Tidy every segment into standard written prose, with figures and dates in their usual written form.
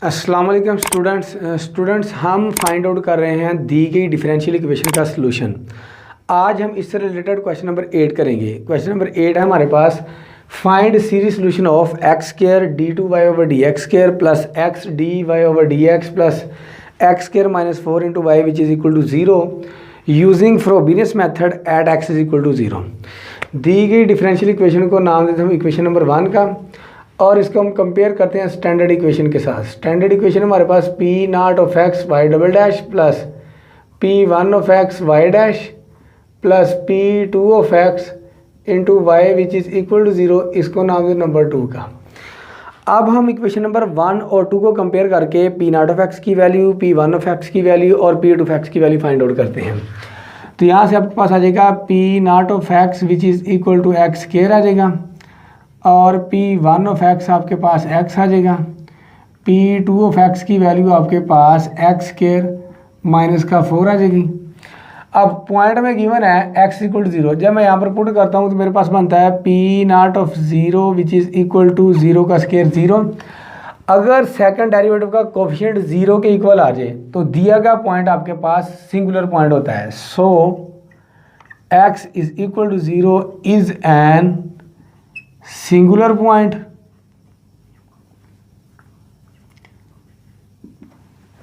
अस्सलाम वालेकुम स्टूडेंट्स हम फाइंड आउट कर रहे हैं दी गई डिफरेंशियल इक्वेशन का सलूशन। आज हम इससे रिलेटेड क्वेश्चन नंबर 8 करेंगे। क्वेश्चन नंबर 8 है हमारे पास, find series solution of x square d two y over d x square plus x d y over d x plus x square minus 4 into y which is equal to 0 using Frobenius method at x is equal to 0। दी गई differential equation को नाम देते हैं हम equation number 1 का, और इसको हम कंपेयर करते हैं स्टैंडर्ड इक्वेशन के साथ। स्टैंडर्ड इक्वेशन हमारे पास p not of x y double dash plus p one of x y dash plus p two of x into y which is equal to 0, इसको नाम दें नंबर 2 का। अब हम इक्वेशन नंबर 1 और 2 को कंपेयर करके पी नॉट ऑफ एक्स की value, p one of x की वैल्यू और पी टू ऑफ एक्स की वैल्यू फाइंड आउट करते हैं। तो यहाँ से आपके पास आ जाएगा p not of x which is equal to x square आ जाएगा, और P1 ऑफ एक्स आपके पास x आ जाएगा, P2 ऑफ एक्स की वैल्यू आपके पास एक्स स्क्वायर माइनस का 4 आ जाएगी। अब पॉइंट में गिवन है x इक्वल टू 0, जब मैं यहाँ पर पुट करता हूँ तो मेरे पास बनता है P not of 0 which is equal to 0 का स्क्वायर 0। अगर सेकंड डेरिवेटिव का कोफिशिएंट 0 के इक्वल आ जाए तो दिया गया पॉइंट आपके पास सिंगुलर पॉइंट होता है। So x is equal to 0 is an singular point.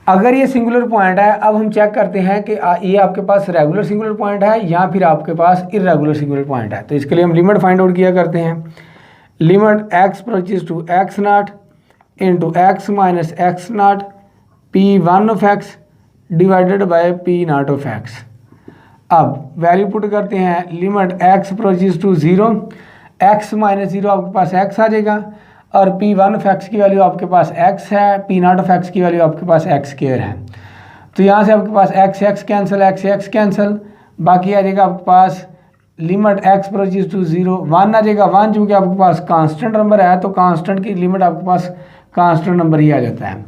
अगर ये सिंगुलर पॉइंट है, अब हम चेक करते हैं कि ये आपके पास रेगुलर सिंगुलर पॉइंट है या फिर आपके पास इरेगुलर सिंगुलर पॉइंट है। तो इसके लिए हम लिमिट फाइंड आउट किया करते हैं। Limit x approaches to x naught into x minus x naught P one of x divided by P not of x. अब वैल्यू पुट करते हैं। Limit x approaches to 0, x minus 0 आपके पास x आ जाएगा, और P1 ऑफ एक्स की value आपके पास x है, P नॉट ऑफ एक्स की वैल्यू आपके पास x स्क्वायर है। तो यहाँ से आपके पास x कैंसिल, x कैंसिल, बाकी आ जाएगा आपके पास लिमिट x अप्रोचेस टू 0 1 आ जाएगा। 1 चूँकि आपके पास कांस्टेंट नंबर है तो कांस्टेंट की लिमिट आपके पास कांस्टेंट नंबर ही आ जाता है।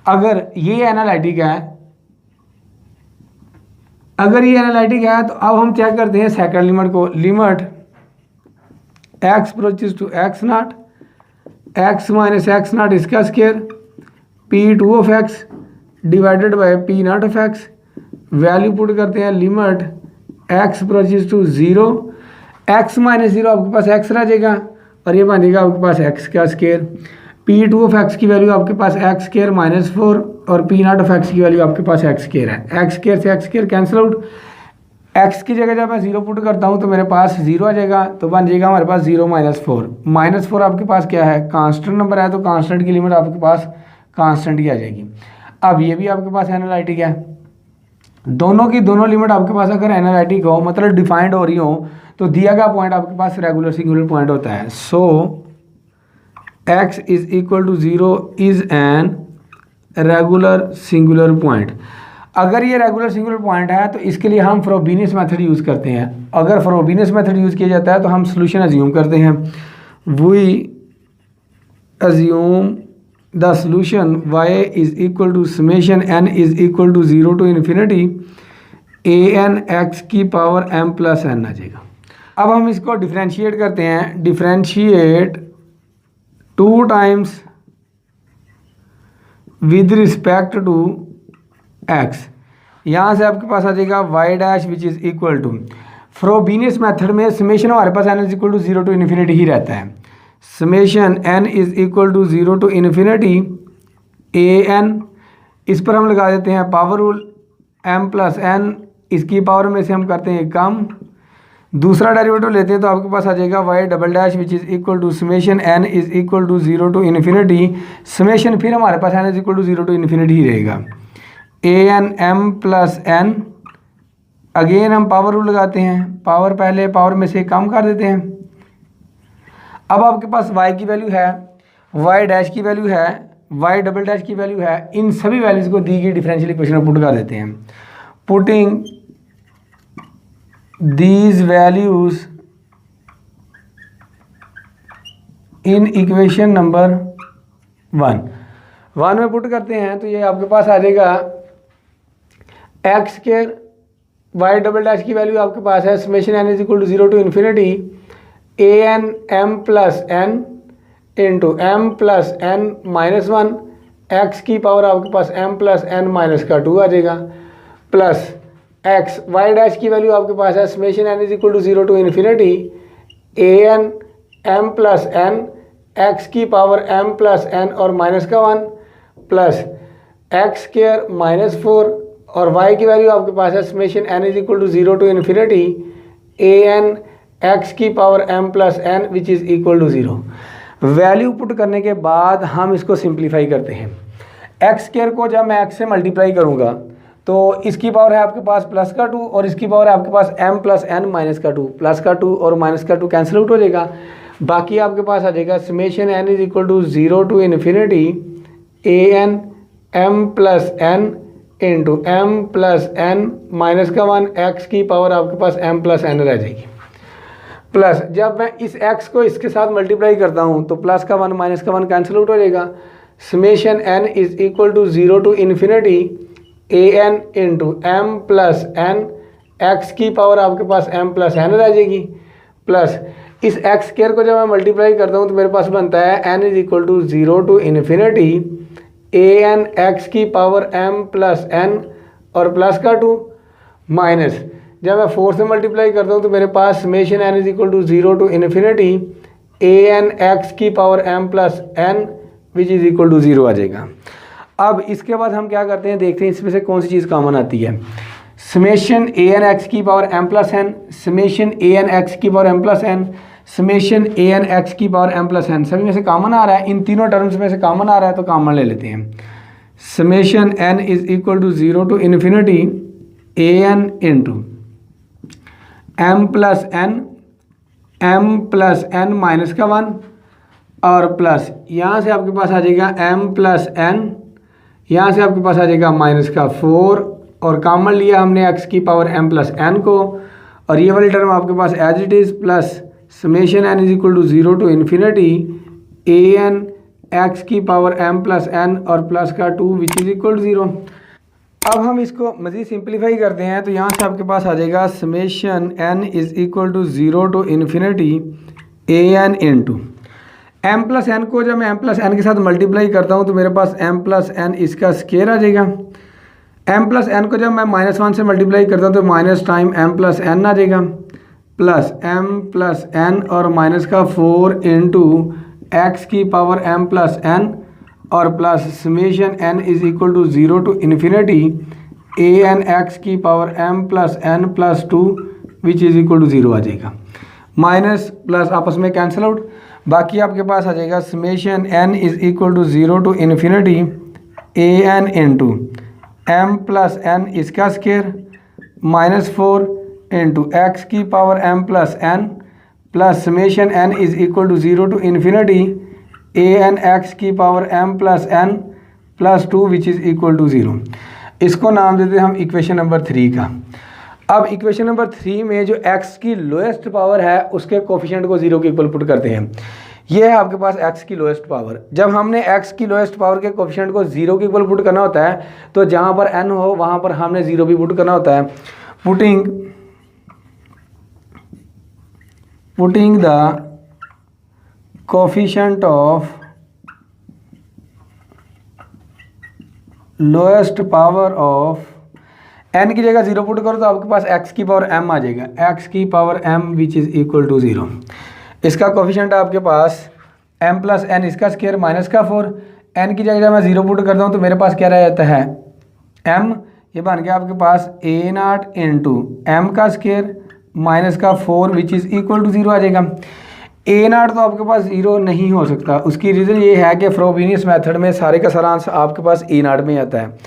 अगर ये एनालिटिक है, तो अब हम चेक करते हैं सेकंड लिमिट को। Limit x approaches to x not, x minus x not इसका square, P2 of x divided by P not of x. Value put करते हैं। Limit x approaches to 0, x minus 0 आपके पास x रह जाएगा, और ये बन जाएगा आपके पास x का स्क्वायर। P2 ऑफ एक्स की वैल्यू आपके पास x स्क्वायर माइनस 4, और P नॉट ऑफ एक्स की वैल्यू आपके पास x स्क्वायर है। x स्क्वायर से x square cancel out. x की जगह जब मैं 0 पुट करता हूँ तो मेरे पास 0 आ जाएगा, तो बन जाएगा हमारे पास 0 माइनस 4। माइनस 4 आपके पास क्या है, कांस्टेंट नंबर है, तो कांस्टेंट की लिमिट आपके पास कांस्टेंट की आ जाएगी। अब ये भी आपके पास एनालिटिक है। दोनों की दोनों लिमिट आपके पास अगर एनालिटिक हो, मतलब डिफाइंड हो रही हो, तो दिया गया पॉइंट आपके पास रेगुलर सिंगुलर पॉइंट होता है। So x is equal to 0 is an regular singular point. अगर ये रेगुलर सिंगुलर पॉइंट है तो इसके लिए हम फ्रोबेनियस मेथड यूज़ करते हैं। अगर फ्रोबेनियस मेथड यूज़ किया जाता है तो हम सोल्यूशन अज्यूम करते हैं। We assume the solution y is equal to summation n is equal to 0 to infinity an x की पावर m प्लस n आ जाएगा। अब हम इसको डिफ्रेंशिएट करते हैं। Differentiate 2 times with respect to x। यहाँ से आपके पास आ जाएगा y dash which is equal to, Frobenius method में समेशन हमारे पास n is equal to 0 to infinity ही रहता है। Summation n is equal to 0 to infinity an, इस पर हम लगा देते हैं power rule, m plus n इसकी पावर में से हम करते हैं कम, दूसरा डेरिवेटिव लेते हैं तो आपके पास आ जाएगा y double dash which is equal to summation n is equal to 0 to infinity, summation फिर हमारे पास n is equal to 0 to infinity ही रहेगा। an m plus n, again हम पावर रूल लगाते हैं, पावर पहले पावर में से कम कर देते हैं। अब आपके पास y की वैल्यू है, y डैश की वैल्यू है, y डबल डैश की वैल्यू है, इन सभी वैल्यूज़ को दी गई डिफरेंशियल इक्वेशन में पुट कर देते हैं। Putting these values in equation number 1 में पुट करते हैं तो ये आपके पास आ जाएगा x square, y double dash की वैल्यू आपके पास है summation n is equal to 0 to infinity an m plus n into m plus n minus 1 x की पावर आपके पास m प्लस एन माइनस का 2 आ जाएगा, प्लस एक्स वाई डैश की वैल्यू आपके पास है summation n is equal to 0 to infinity a n m plus n x की पावर m प्लस एन और माइनस का 1 प्लस एक्स स्क्वायर माइनस 4 और y की वैल्यू आपके पास है summation n is equal to 0 to infinity a n x की power m plus n which is equal to 0। Value put करने के बाद हम इसको सिंप्लीफाई करते हैं। एक्स स्क्वायर को जब मैं x से मल्टीप्लाई करूँगा तो इसकी पावर है आपके पास प्लस का 2 और इसकी पावर है आपके पास m प्लस एन माइनस का 2, प्लस का 2 और माइनस का 2 कैंसिल आउट हो जाएगा। बाकी आपके पास आ जाएगा summation n is equal to 0 to infinity a n m plus n into m plus n minus का 1 एक्स की पावर आपके पास m प्लस एन रह जाएगी, प्लस जब मैं इस x को इसके साथ मल्टीप्लाई करता हूँ तो प्लस का 1 माइनस का 1 कैंसिल आउट हो जाएगा। Summation n is equal to 0 to infinity a n into m plus n x की पावर आपके पास m प्लस एन रह जाएगी, प्लस इस एक्स स्क्वायर को जब मैं मल्टीप्लाई करता हूँ तो मेरे पास बनता है n is equal to 0 to infinity a n x की पावर m प्लस एन और प्लस का 2 माइनस जब मैं 4 से मल्टीप्लाई करता हूँ तो मेरे पास summation n is equal to 0 to infinity a n x की power m plus n which is equal to 0 आ जाएगा। अब इसके बाद हम क्या करते हैं, देखते हैं इसमें से कौन सी चीज़ कॉमन आती है। समेशन ए एन एक्स की power m plus n, summation a n x की power m plus n, summation a n x की पावर m प्लस एन, सभी में से कॉमन आ रहा है। इन तीनों टर्म्स में से कॉमन आ रहा है तो कॉमन ले लेते हैं। Summation n is equal to 0 to infinity a n into m plus n minus का 1 और प्लस यहाँ से आपके पास आ जाएगा m प्लस एन, यहाँ से आपके पास आ जाएगा माइनस का 4 और कॉमन लिया हमने x की पावर m प्लस एन को और ये वाली टर्म आपके पास as it is, plus summation n is equal to 0 to infinity a n x की पावर m प्लस एन और प्लस का 2 विच इज़ इक्वल टू 0। अब हम इसको मज़ीद सिंप्लीफाई करते हैं तो यहाँ से आपके पास आ जाएगा summation n is equal to 0 to infinity a n into m plus n को जब मैं m प्लस एन के साथ मल्टीप्लाई करता हूँ तो मेरे पास m प्लस एन इसका स्क्वायर आ जाएगा। m प्लस एन को जब मैं -1 से मल्टीप्लाई करता हूँ तो minus time m plus n आ जाएगा, प्लस m प्लस एन और माइनस का 4 इंटू एक्स की पावर m प्लस एन और plus summation n is equal to 0 to infinity a n x की power m plus n plus 2 which is equal to 0 आ जाएगा। Minus plus आपस में cancel out, बाकी आपके पास आ जाएगा summation n is equal to 0 to infinity a n into m plus n इसका स्क्वायर माइनस 4 इंटू एक्स की power m plus n plus summation n is equal to 0 to infinity a n x की power m plus n plus 2 which is equal to 0। इसको नाम देते हैं हम equation number 3 का। अब इक्वेशन नंबर 3 में जो x की लोएस्ट पावर है उसके कोफिशिएंट को 0 के इक्वल पुट करते हैं। ये है आपके पास x की लोएस्ट पावर। जब हमने x की लोएस्ट पावर के कोफिशिएंट को 0 के इक्वल पुट करना होता है तो जहाँ पर n हो वहाँ पर हमने 0 भी पुट करना होता है। Putting the coefficient of lowest power of n की जगह 0 पुट करो तो आपके पास x की पावर m आ जाएगा, x की power m which is equal to 0। इसका कोफिशिएंट आपके पास m प्लस एन इसका स्क्वायर माइनस का 4, n की जगह मैं 0 पुट करता हूँ तो मेरे पास क्या रह जाता है m, ये बन गया आपके पास a नॉट इंटू एम का स्क्वायर माइनस का 4 विच इज़ इक्वल टू 0 आ जाएगा। ए नॉट तो आपके पास 0 नहीं हो सकता, उसकी रीज़न ये है कि फ्रोबेनियस मेथड में सारे का सारा आंसर आपके पास ए नॉट में आता है।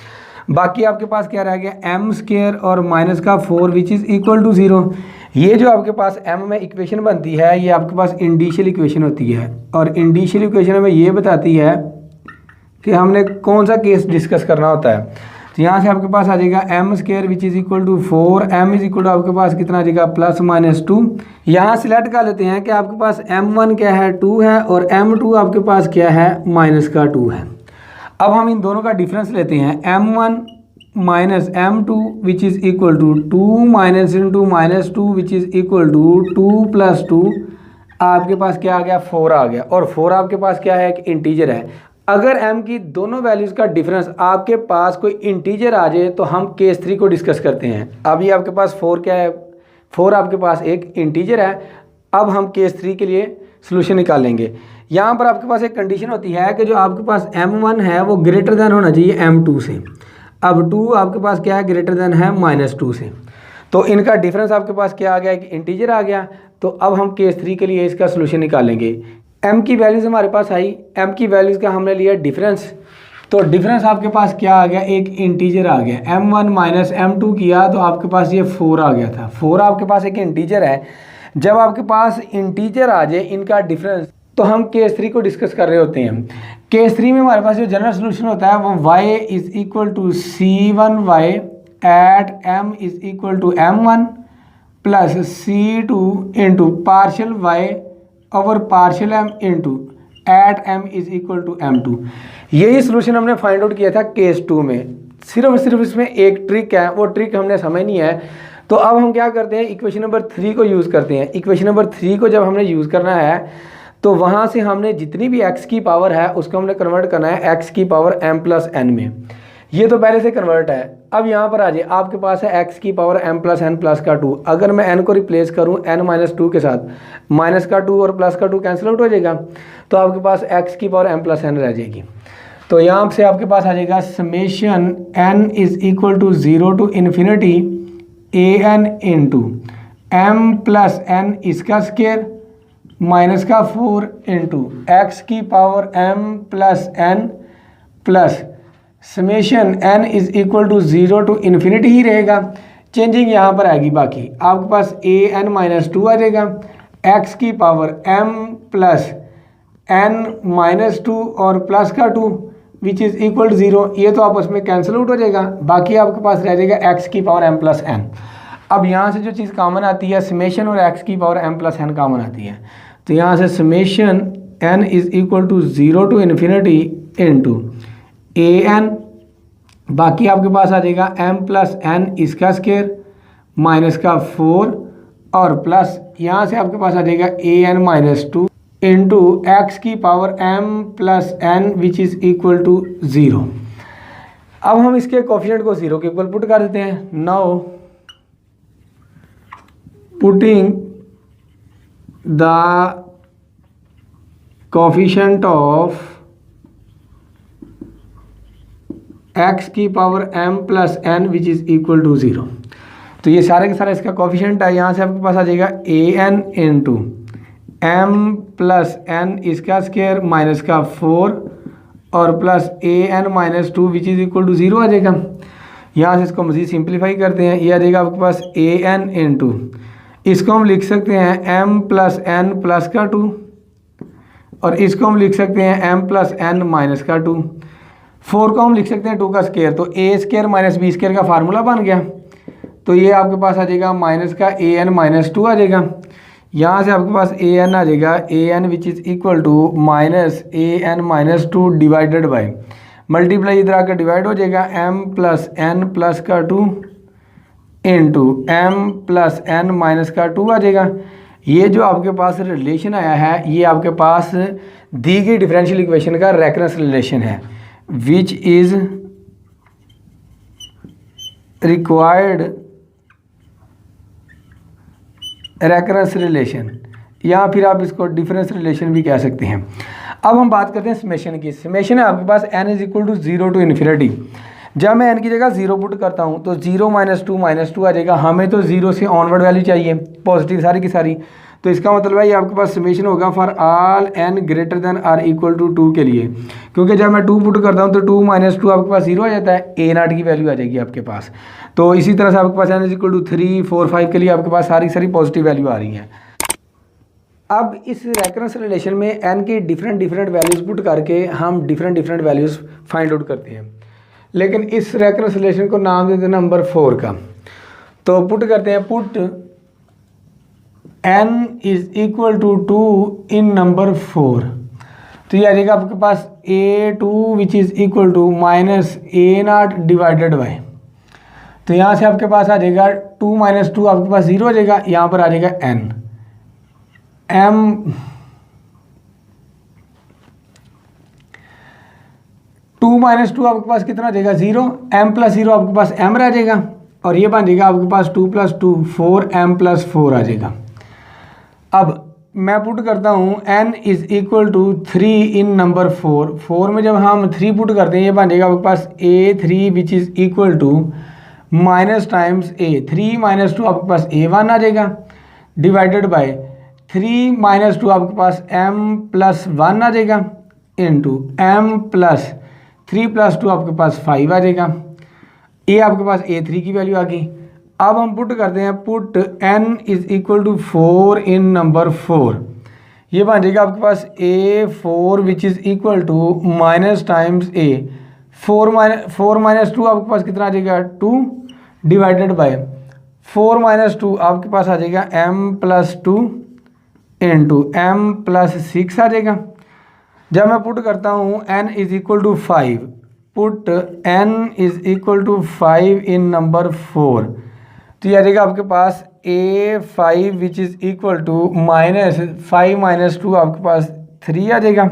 बाकी आपके पास क्या रह गया m स्क्वायर और माइनस का 4 विच इज़ इक्वल टू 0। ये जो आपके पास m में इक्वेशन बनती है ये आपके पास इंडिशियल इक्वेशन होती है और इंडिशियल इक्वेशन हमें ये बताती है कि हमने कौन सा केस डिस्कस करना होता है। तो यहाँ से आपके पास आ जाएगा m square which is equal to 4, m is equal to आपके पास कितना आ जाएगा प्लस माइनस 2। यहाँ सिलेक्ट कर लेते हैं कि आपके पास m1 क्या है 2 है और m2 आपके पास क्या है माइनस का 2 है। अब हम इन दोनों का डिफरेंस लेते हैं m1 minus m2 which is equal to 2 minus into minus 2 which is equal to 2 plus 2 आपके पास क्या आ गया 4 आ गया और 4 आपके पास क्या है एक इंटीजर है। अगर m की दोनों वैल्यूज़ का डिफरेंस आपके पास कोई इंटीजर आ जाए तो हम केस 3 को डिस्कस करते हैं। अभी आपके पास 4 क्या है, 4 आपके पास एक इंटीजर है। अब हम केस 3 के लिए सोल्यूशन निकालेंगे। यहाँ पर आपके पास एक कंडीशन होती है कि जो आपके पास m1 है वो ग्रेटर देन होना चाहिए m2 से। अब 2 आपके पास क्या है, ग्रेटर देन है -2 से। तो इनका डिफरेंस आपके पास क्या आ गया, एक इंटीजर आ गया। तो अब हम केस 3 के लिए इसका सोल्यूशन निकालेंगे। m की वैल्यूज़ हमारे पास आई, m की वैल्यूज़ का हमने लिया डिफरेंस। तो डिफरेंस आपके पास क्या आ गया, एक इंटीजर आ गया। m1 माइनस m2 किया तो आपके पास ये 4 आ गया था। 4 आपके पास एक इंटीजर है। जब आपके पास इंटीजर आ जाए इनका डिफरेंस तो हम केस 3 को डिस्कस कर रहे होते हैं। केस 3 में हमारे पास जो जनरल सोल्यूशन होता है वो y is equal to c1y at m is equal to m1 plus c2 into partial y over partial m into at m is equal to m2। यही सोल्यूशन हमने फाइंड आउट किया था case 2 में। सिर्फ इसमें एक ट्रिक है, वो ट्रिक हमने समझनी है। तो अब हम क्या करते हैं, इक्वेशन नंबर 3 को यूज़ करते हैं। इक्वेशन नंबर 3 को जब हमने यूज़ करना है तो वहाँ से हमने जितनी भी x की पावर है उसको हमने कन्वर्ट करना है x की पावर m प्लस n में। ये तो पहले से कन्वर्ट है। अब यहाँ पर आ जाए, आपके पास है x की power m plus n plus का 2। अगर मैं n को रिप्लेस करूँ n माइनस 2 के साथ, माइनस का 2 और प्लस का 2 कैंसिल आउट हो जाएगा, तो आपके पास x की पावर m प्लस n रह जाएगी। तो यहाँ से आपके पास आ जाएगा summation n is equal to 0 to infinity an into m plus n इसका स्केयर माइनस का 4 इंटू एक्स की power m plus n plus summation n is equal to 0 to infinity ही रहेगा। चेंजिंग यहाँ पर आएगी, बाकी आपके पास an माइनस 2 आ जाएगा, x की power m plus n minus 2 और प्लस का 2 विच इज़ इक्वल टू 0। ये तो आपस में कैंसिल आउट हो जाएगा, बाकी आपके पास रह जाएगा x की पावर m प्लस n। अब यहाँ से जो चीज़ कॉमन आती है, समेशन और x की power m plus n common आती है। तो यहाँ से summation n is equal to 0 to infinity into an, बाकी आपके पास आ जाएगा m प्लस n इसका स्केयर माइनस का 4 और प्लस यहाँ से आपके पास आ जाएगा an माइनस 2 इंटू एक्स की power m plus n which is equal to 0। अब हम इसके कोफिशिएंट को 0 के इक्वल पुट कर देते हैं। Now putting the coefficient of x की power m plus n which is equal to 0। तो ये सारे के सारे इसका कोफिशिएंट है। यहाँ से आपके पास आ जाएगा an into m plus n इसका स्केयर माइनस का 4 और plus an minus 2 which is equal to 0 आ जाएगा। यहाँ से इसको मज़ीद सिंप्लीफाई करते हैं, ये आ जाएगा आपके पास an इंटू, इसको हम लिख सकते हैं m प्लस n प्लस का 2 और इसको हम लिख सकते हैं m प्लस n माइनस का 2। 4 को हम लिख सकते हैं 2 का स्केयर, तो a square minus b square का फार्मूला बन गया। तो ये आपके पास आ जाएगा माइनस का an माइनस 2 आ जाएगा। यहाँ से आपके पास an आ जाएगा an which is equal to minus an minus 2 divided by multiply इधर आकर डिवाइड हो जाएगा m प्लस n प्लस का 2 into m plus n minus का 2 आ जाएगा। ये जो आपके पास रिलेशन आया है ये आपके पास दी गई डिफरेंशियल इक्वेशन का रेकरेंस रिलेशन है, which is required recurrence relation, या फिर आप इसको डिफरेंस रिलेशन भी कह सकते हैं। अब हम बात करते हैं समेशन की। समेशन है आपके पास n is equal to 0 to infinity. जब मैं n की जगह 0 पुट करता हूँ तो 0 माइनस 2 आ जाएगा। हमें तो 0 से ऑनवर्ड वैल्यू चाहिए, पॉजिटिव सारी की सारी। तो इसका मतलब है ये आपके पास समेशन होगा for all n greater than or equal to 2 के लिए, क्योंकि जब मैं 2 पुट करता हूँ तो 2 माइनस 2 आपके पास 0 आ जाता है, a0 की वैल्यू आ जाएगी आपके पास। तो इसी तरह से आपके पास n इज इक्वल टू 3, 4, 5 के लिए आपके पास सारी पॉजिटिव वैल्यू आ रही हैं। अब इस रेकरेंस रिलेशन में n की डिफरेंट वैल्यूज़ पुट करके हम डिफरेंट वैल्यूज़ फाइंड आउट करते हैं। लेकिन इस रेकरेंस रिलेशन को नाम देते हैं नंबर 4 का। तो पुट करते हैं, put n is equal to 2 in number 4। तो ये आ जाएगा आपके पास a2 which is equal to minus a0 divided by, तो यहाँ से आपके पास आ जाएगा 2 माइनस 2 आपके पास 0 आ जाएगा। यहाँ पर आ जाएगा n m 2 माइनस 2 आपके पास कितना आ जाएगा 0, m प्लस 0 आपके पास m रह जाएगा और ये बन जाएगा आपके पास 2 प्लस 2 4 m प्लस 4 आ जाएगा। अब मैं पुट करता हूँ n is equal to 3 in number 4 में जब हम 3 पुट करते हैं ये बन जाएगा आपके पास a3 which is equal to minus times a3 minus 2 आपके पास a1 आ जाएगा डिवाइडेड बाय 3 माइनस 2 आपके पास m प्लस 1 आ जाएगा इंटू m प्लस 3 प्लस 2 आपके पास 5 आ जाएगा। ये आपके पास a3 की वैल्यू आ गई। अब हम पुट करते हैं put n is equal to 4 in number 4, ये बन जाएगा आपके पास a4 which is equal to minus times a 4 minus 2 आपके पास कितना आ जाएगा 2 डिवाइडेड बाय 4 माइनस 2 आपके पास आ जाएगा m plus 2 into m plus 6 आ जाएगा। जब मैं पुट करता हूँ n is equal to 5, put n is equal to 5 in number 4, तो ये आ जाएगा आपके पास a5 which is equal to minus 5 minus 2 आपके पास 3 आ जाएगा।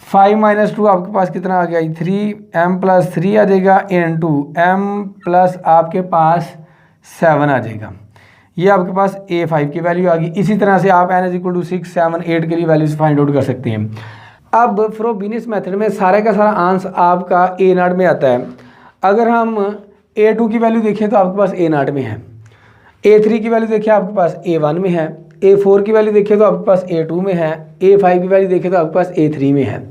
5 माइनस 2 आपके पास कितना आ गया 3 m प्लस 3 आ जाएगा इंटू m प्लस आपके पास 7 आ जाएगा। ये आपके पास a5 की वैल्यू आ गई। इसी तरह से आप n इज इक्वल टू 6 7 8 के लिए वैल्यूज फाइंड आउट कर सकते हैं। अब फ्रोबेनियस मेथड में सारे का सारा आंसर आपका a0 में आता है। अगर हम a2 की वैल्यू देखें तो आपके पास a0 में है, a3 की वैल्यू देखें आपके पास a1 में है, a4 की वैल्यू देखें तो आपके पास a2 में है, a5 की वैल्यू देखें तो आपके पास a3 में है।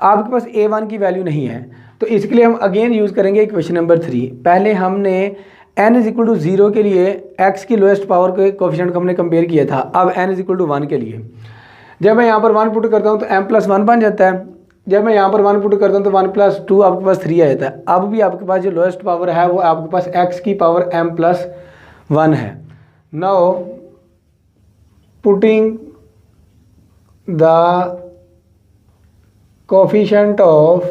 आपके पास a1 की वैल्यू नहीं है तो इसके लिए हम अगेन यूज़ करेंगे इक्वेशन नंबर 3। पहले हमने n इज इक्वल टू 0 के लिए x की लोएस्ट पावर के कोफिशिएंट को हमने कंपेयर किया था। अब n इज इक्वल टू 1 के लिए जब मैं यहाँ पर 1 पुट करता हूँ तो m प्लस 1 बन जाता है। जब मैं यहाँ पर 1 पुट करता हूँ तो 1 प्लस 2 आपके पास 3 आ जाता है। अब भी आपके पास जो लोएस्ट पावर है वो आपके पास x की पावर m प्लस 1 है। Now putting the coefficient of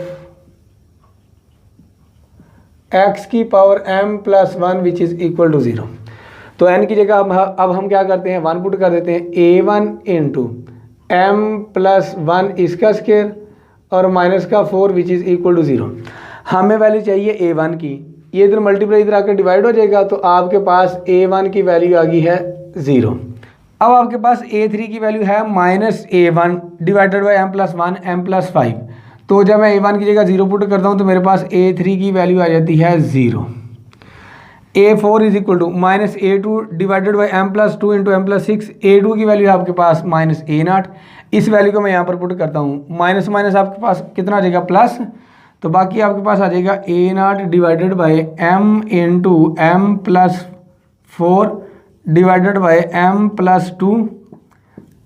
x की power m plus 1 which is equal to 0, तो n की जगह अब हम क्या करते हैं 1 पुट कर देते हैं a1 इंटू m प्लस 1 इसका स्क्वायर और माइनस का 4 विच इज़ इक्वल टू 0। हमें वैल्यू चाहिए a1 की, ये इधर मल्टीप्लाई इधर आकर डिवाइड हो जाएगा तो आपके पास a1 की वैल्यू आ गई है 0। अब आपके पास a3 की वैल्यू है minus a1 divided by m plus 1 m plus 5, तो जब मैं a1 की जगह 0 पुट करता हूँ तो मेरे पास a3 की वैल्यू आ जाती है 0। a4 is equal to minus a2 divided by m plus 2 into m plus 6, a2 की वैल्यू है आपके पास माइनस a0। इस वैल्यू को मैं यहाँ पर पुट करता हूँ, माइनस माइनस आपके पास कितना आ जाएगा प्लस, तो बाकी आपके पास आ जाएगा a0 divided by m into m plus 4 divided by m plus 2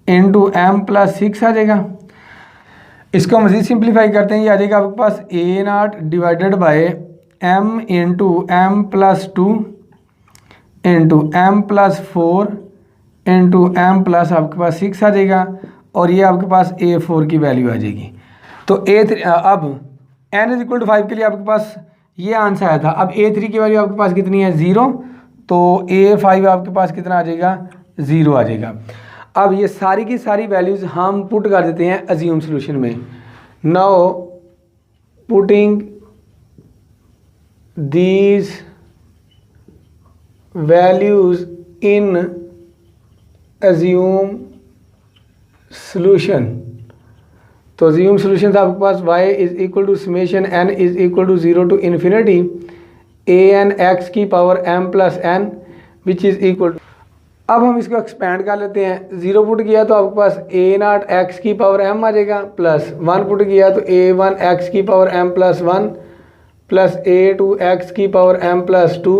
into m plus 6 आ जाएगा। इसको मज़ीद सिंप्लीफाई करते हैं, ये आ जाएगा आपके पास a0 divided by m into m plus 2 into m plus 4 into m plus आपके पास 6 आ जाएगा और ये आपके पास a4 की वैल्यू आ जाएगी। तो a3 अब n इज इक्वल टू 5 के लिए आपके पास ये आंसर आया था। अब a3 की वैल्यू आपके पास कितनी है 0, तो a5 आपके पास कितना आ जाएगा 0 आ जाएगा। अब ये सारी की सारी वैल्यूज़ हम पुट कर देते हैं अज्यूम सॉल्यूशन में। Now putting these values in assume solution, तो assume solution था आपके पास y is equal to summation n is equal to 0 to infinity an x की power m plus n which is equal to, अब हम इसको expand कर लेते हैं। 0 पुट किया तो आपके पास a0 x की पावर m आ जाएगा, प्लस 1 पुट किया तो a1 x की power m plus 1 plus a2 x की power m plus 2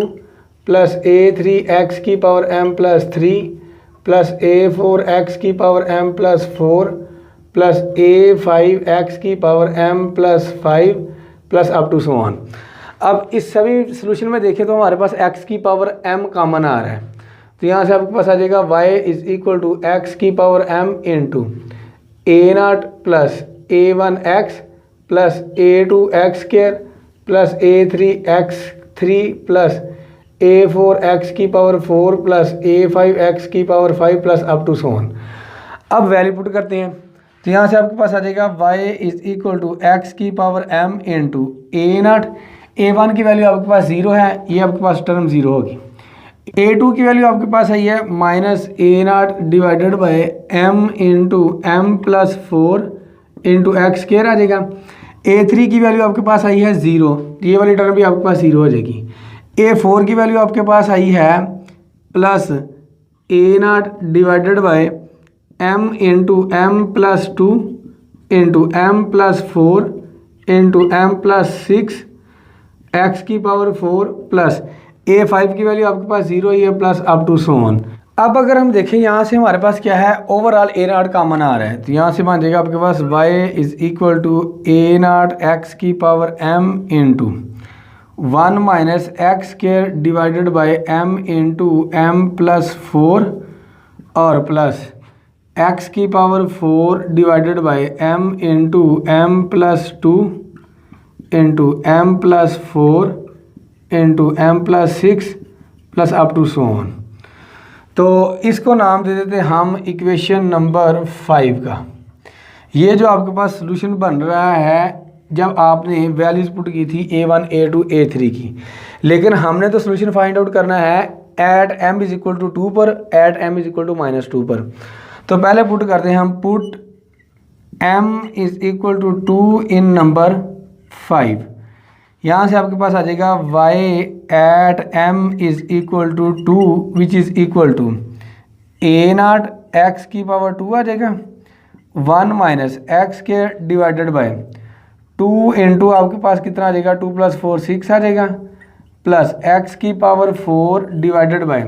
plus a3 x की power m plus 3 plus a4 x की power m plus 4 plus a5 x की power m plus 5 plus up to so on. अब इस सभी solution में देखें तो हमारे पास x की पावर m कॉमन आ रहा है, तो यहाँ से आपके पास आ जाएगा y is equal to x की power m into a0 plus a1 x plus a2 x square plus a3 x 3 plus a4 x की पावर 4 प्लस a5 x की power 5 plus up to so on. अब value put करते हैं तो यहाँ से आपके पास आ जाएगा y is equal to x की power m into a0। a1 की वैल्यू आपके पास 0 है, ये आपके पास टर्म 0 होगी। a2 की वैल्यू आपके पास आई है minus a0 divided by m into m plus 4 into x square आ जाएगा। a3 की वैल्यू आपके पास आई है 0, ये वाली टर्म भी आपके पास 0 हो जाएगी। a4 की वैल्यू आपके पास आई है plus a0 divided by m into m plus 2 into m plus 4 into m plus 6 x की पावर 4 प्लस a5 की वैल्यू आपके पास 0 ही है plus up to so on. अब अगर हम देखें यहाँ से हमारे पास क्या है, ओवरऑल a0 कॉमन आ रहा है, तो यहाँ से बन जाएगा आपके पास y is equal to a0 x की power m into 1 minus x square divided by m into m plus 4 और प्लस x की power 4 divided by m into m plus 2 into m plus 4 into m plus 6 plus up to so on. तो इसको नाम दे देते हम equation number 5 का। ये जो आपके पास सॉल्यूशन बन रहा है जब आपने वैल्यूज पुट की थी a1 a2 a3 की, लेकिन हमने तो सॉल्यूशन फाइंड आउट करना है at m is equal to 2 पर, at m is equal to -2 पर। तो पहले पुट करते हैं हम, put m is equal to 2 in number 5। यहाँ से आपके पास आ जाएगा y at m is equal to 2 which is equal to a0 x की पावर 2 आ जाएगा 1 माइनस एक्स के डिवाइडेड बाय 2 इंटू आपके पास कितना आ जाएगा 2 प्लस 4 6 आ जाएगा प्लस x की पावर 4 डिवाइडेड बाय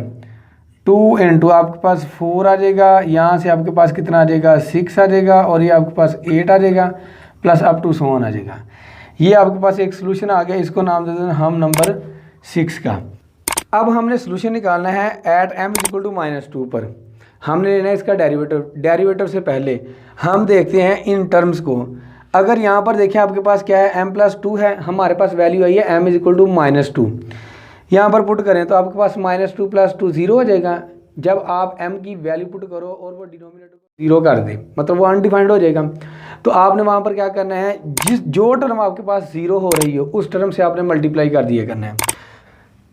2 इंटू आपके पास 4 आ जाएगा, यहाँ से आपके पास कितना आ जाएगा 6 आ जाएगा और ये आपके पास 8 आ जाएगा plus up to so on आ जाएगा। ये आपके पास एक सोल्यूशन आ गया, इसको नाम दे दें हम नंबर 6 का। अब हमने सोल्यूशन निकालना है at m is equal to -2 पर। हमने लेना है इसका डेरिवेटिव। डेरिवेटिव से पहले हम देखते हैं इन टर्म्स को। अगर यहाँ पर देखें आपके पास क्या है m प्लस 2 है, हमारे पास वैल्यू आई है m इज इक्वल टू -2। यहाँ पर पुट करें तो आपके पास -2 प्लस 2 0 हो जाएगा। जब आप m की वैल्यू पुट करो और वो डिनोमिनेटर को 0 कर दे, मतलब वो अनडिफाइंड हो जाएगा, तो आपने वहाँ पर क्या करना है, जो टर्म आपके पास 0 हो रही हो उस टर्म से आपने मल्टीप्लाई कर दिया करना है।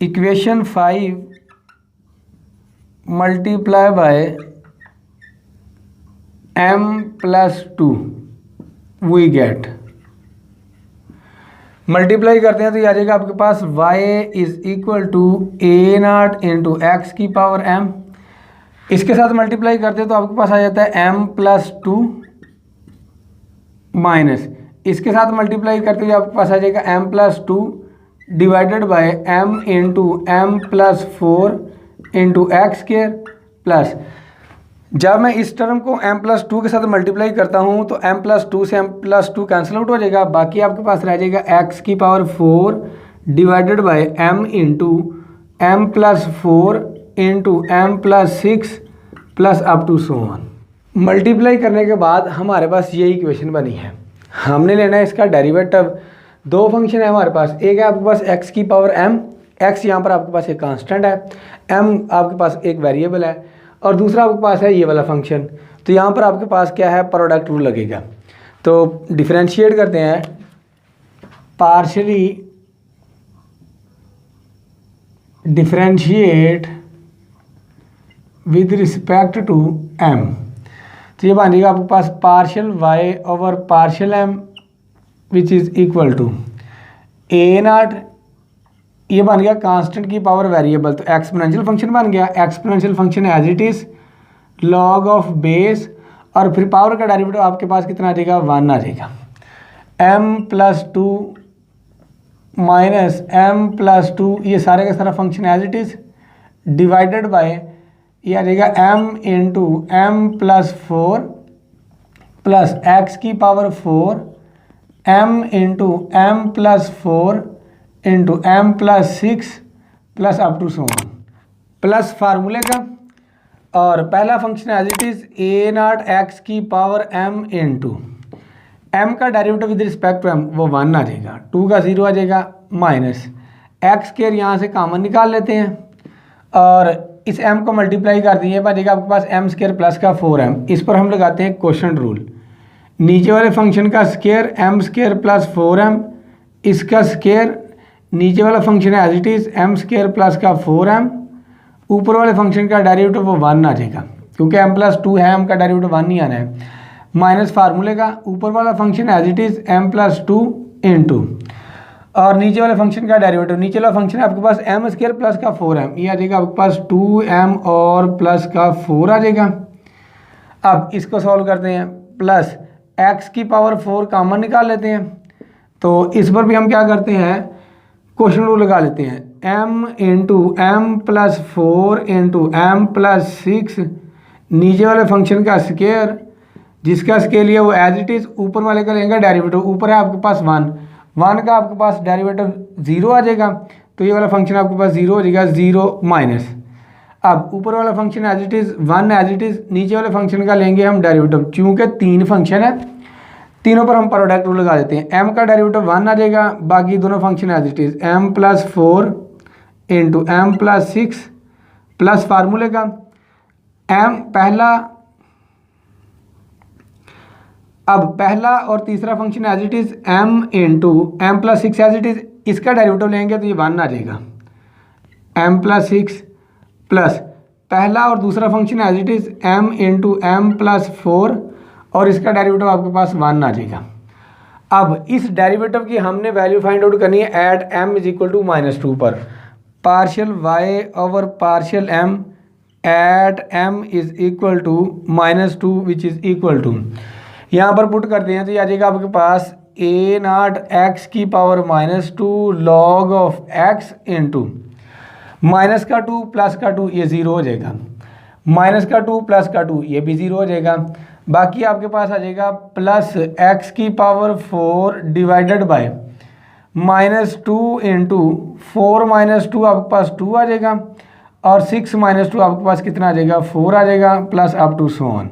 Equation 5 multiply by m plus 2 we get, multiply करते हैं तो ये आ जाएगा आपके पास y is equal to a0 into x की पावर m। इसके साथ मल्टीप्लाई करते हैं तो आपके पास आ जाता है m प्लस 2 माइनस, इसके साथ मल्टीप्लाई करते हुए आपके पास आ जाएगा m plus 2 divided by m into m plus 4 into x square plus, जब मैं इस टर्म को m प्लस 2 के साथ मल्टीप्लाई करता हूं तो m प्लस 2 से m प्लस 2 कैंसिल आउट हो जाएगा, बाकी आपके पास रह जाएगा x की power 4 divided by m into m plus 4 into m plus 6 plus up to so on. Multiply करने के बाद हमारे पास ये इक्वेशन बनी है। हमने लेना है इसका डेरिवेटिव। दो फंक्शन है हमारे पास, एक है आपके पास x की पावर m, x यहाँ पर आपके पास एक कांस्टेंट है, m आपके पास एक वेरिएबल है, और दूसरा आपके पास है ये वाला फंक्शन। तो यहाँ पर आपके पास क्या है, प्रोडक्ट रूल लगेगा। तो डिफरेंशिएट करते हैं, partially differentiate with respect to m। तो ये बन जाएगा आपके पास partial y over partial m which is equal to a0, ये बन गया कांस्टेंट की पावर वेरिएबल, तो एक्सपोनेंशियल फंक्शन बन गया। Exponential function as it is log of base, और फिर पावर का डेरिवेटिव आपके पास कितना आ जाएगा 1 आ जाएगा। m plus 2 minus m plus 2, ये सारे का सारा function as it is divided by ये आ जाएगा m into m plus 4 plus x की power 4 m into m plus 4 into m plus 6 plus up to so on, plus फार्मूले का, और पहला function as it is a0 x की power m into m का derivative with respect to m वो 1 आ जाएगा, 2 का 0 आ जाएगा, माइनस एक्स स्क्वायर यहाँ से कॉमन निकाल लेते हैं और इस m को मल्टीप्लाई कर दिए बचेगा आपके पास m स्क्वायर प्लस का 4m। इस पर हम लगाते हैं क्वोशंट रूल। नीचे वाले फंक्शन का square m square plus 4m, इसका स्क्वायर, नीचे वाला फंक्शन है as it is m square plus का 4m, ऊपर वाले फंक्शन का डेरिवेटिव वो 1 आ जाएगा क्योंकि m प्लस 2 है, m का डेरिवेटिव 1 नहीं आना है, माइनस फार्मूले का ऊपर वाला function as it is m plus 2 into और नीचे वाले फंक्शन का डेरिवेटिव, नीचे वाला फंक्शन है आपके पास m स्क्वायर प्लस का 4m, ये आ जाएगा आपके पास 2m और प्लस का 4 आ जाएगा। अब इसको सॉल्व करते हैं, प्लस x की पावर 4 कॉमन निकाल लेते हैं, तो इस पर भी हम क्या करते हैं, क्वेश्चन रूल लगा लेते हैं, m into m plus 4 into m plus 6, नीचे वाले फंक्शन का स्क्वायर, जिसका स्केल है वो एज इट इज़, ऊपर वाले का लेंगे डेरिवेटिव, ऊपर है आपके पास 1 का आपके पास डेरिवेटिव 0 आ जाएगा, तो ये वाला फंक्शन आपके पास 0 हो जाएगा, 0 माइनस। अब ऊपर वाला function as it is 1 as it is, नीचे वाले फंक्शन का लेंगे हम डेरिवेटिव, चूँकि 3 फंक्शन है, तीनों पर हम प्रोडक्ट रूल लगा देते हैं, m का डेरिवेटिव 1 आ जाएगा, बाकी दोनों function as it is m plus 4 into m plus 6 plus फार्मूले का m पहला, अब पहला और तीसरा function as it is m into m plus 6 as it is, इसका डेरिवेटिव लेंगे तो ये 1 आ जाएगा, m प्लस 6 प्लस पहला और दूसरा function as it is m into m plus 4 और इसका डेरिवेटिव आपके पास 1 आ जाएगा। अब इस डेरिवेटिव की हमने वैल्यू फाइंड आउट करनी है at m is equal to -2 पर, partial y over partial m at m is equal to -2 which is equal to, यहाँ पर पुट करते हैं तो ये आ जाएगा आपके पास a0 x की power -2 log of x into minus का 2 प्लस का 2, ये 0 हो जाएगा, माइनस का 2 प्लस का 2 ये भी 0 हो जाएगा, बाकी आपके पास आ जाएगा प्लस x की पावर 4 डिवाइडेड बाय -2 इंटू 4 - 2 आपके पास 2 आ जाएगा और 6 - 2 आपके पास कितना आ जाएगा, 4 आ जाएगा, plus up to so on.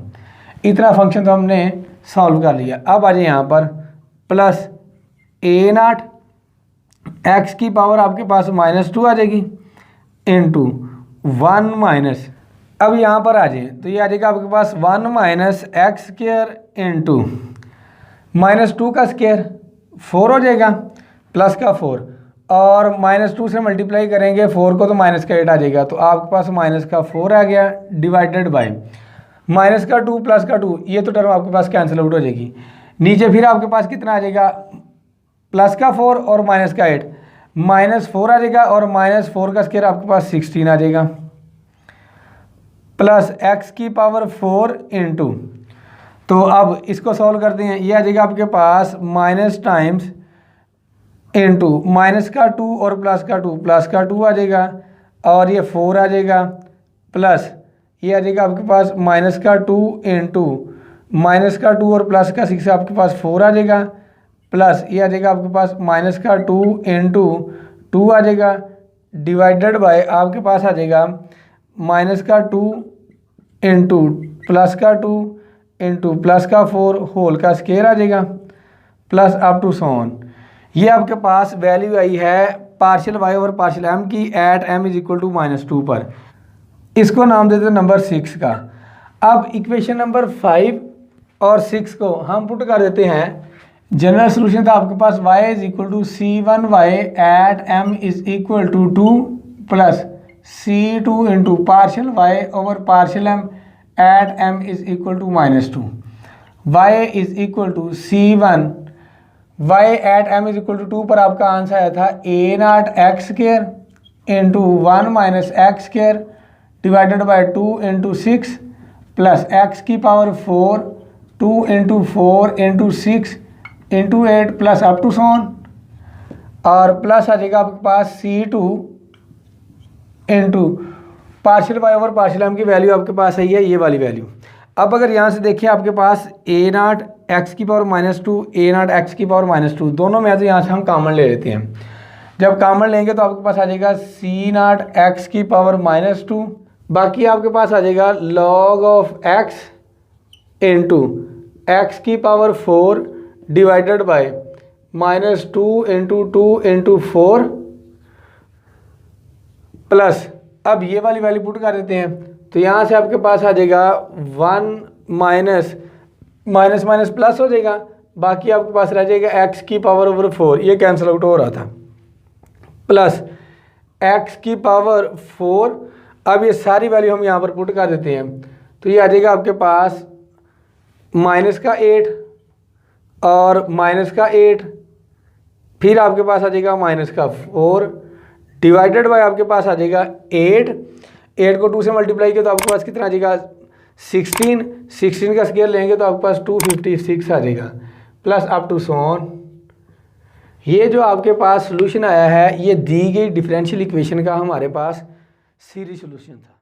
इतना फंक्शन तो हमने सॉल्व कर लिया। अब आ जाए यहाँ पर प्लस a0 x की पावर आपके पास -2 आ जाएगी इंटू 1 माइनस, अब यहाँ पर आ जाए तो ये आ जाएगा आपके पास 1 माइनस एक्स स्क्वायर इंटू -2 का स्क्वायर 4 हो जाएगा, प्लस का 4 और -2 से मल्टीप्लाई करेंगे 4 को तो माइनस का 8 आ जाएगा, तो आपके पास माइनस का 4 आ गया डिवाइडेड बाय माइनस का 2 प्लस का 2, ये तो टर्म आपके पास कैंसिल आउट हो जाएगी। नीचे फिर आपके पास कितना आ जाएगा, प्लस का 4 और माइनस का 8, -4 आ जाएगा और -4 का स्क्वायर आपके पास 16 आ जाएगा, प्लस x की पावर 4 इंटू, तो अब इसको सॉल्व करते हैं, ये आ जाएगा आपके पास माइनस टाइम्स इंटू माइनस का 2 और प्लस का 2, प्लस का 2 आ जाएगा और ये 4 आ जाएगा, प्लस ये आ जाएगा आपके पास माइनस का 2 इंटू माइनस का 2 और प्लस का 6 आपके पास 4 आ जाएगा, प्लस ये आ जाएगा आपके पास माइनस का 2 इंटू 2 आ जाएगा डिवाइडेड बाय आपके पास आ जाएगा माइनस का 2 इंटू प्लस का 2 इंटू प्लस का 4 होल का स्क्वायर आ जाएगा, plus up to so on. ये आपके पास वैल्यू आई है partial y over partial m की at m is equal to -2 पर, इसको नाम देते हैं नंबर 6 का। अब इक्वेशन नंबर 5 और 6 को हम पुट कर देते हैं, जनरल सोल्यूशन था आपके पास y is equal to c1y at m is equal to 2 plus c2 into partial y over partial m at m is equal to -2, y is equal to c1 y at m is equal to 2 पर आपका answer आया था a0 x square into 1 minus x square divided by 2 into 6 plus x की power 4 2 into 4 into 6 into 8 plus up to सोन, और plus आ जाएगा आपके पास c2 into partial y over partial m की value आपके पास आई है ये वाली वैल्यू। अब अगर यहाँ से देखिए आपके पास a0 x की पावर -2 a0 x की पावर -2 दोनों में तो यहाँ से हम कॉमन ले लेते हैं, जब कॉमन लेंगे तो आपके पास आ जाएगा c0 x की पावर -2, बाकी आपके पास आ जाएगा log of x into x की power 4 divided by -2 into 2 into 4 plus, अब ये वाली वैल्यू पुट कर देते हैं तो यहाँ से आपके पास आ जाएगा 1 माइनस माइनस माइनस प्लस हो जाएगा, बाकी आपके पास रह जाएगा एक्स की पावर ओवर 4, ये कैंसिल आउट हो रहा था, प्लस एक्स की पावर 4। अब ये सारी वैल्यू हम यहाँ पर पुट कर देते हैं, तो ये आ जाएगा आपके पास माइनस का 8 और माइनस का 8, फिर आपके पास आ जाएगा माइनस का 4 डिवाइडेड बाय आपके पास आ जाएगा 8 को 2 से मल्टीप्लाई किया तो आपके पास कितना आ जाएगा 16 का स्क्वायर लेंगे तो आपके पास 256 आ जाएगा, प्लस अप टू सोन। ये जो आपके पास सोल्यूशन आया है ये दी गई डिफरेंशियल इक्वेशन का हमारे पास सीरीज सोल्यूशन था।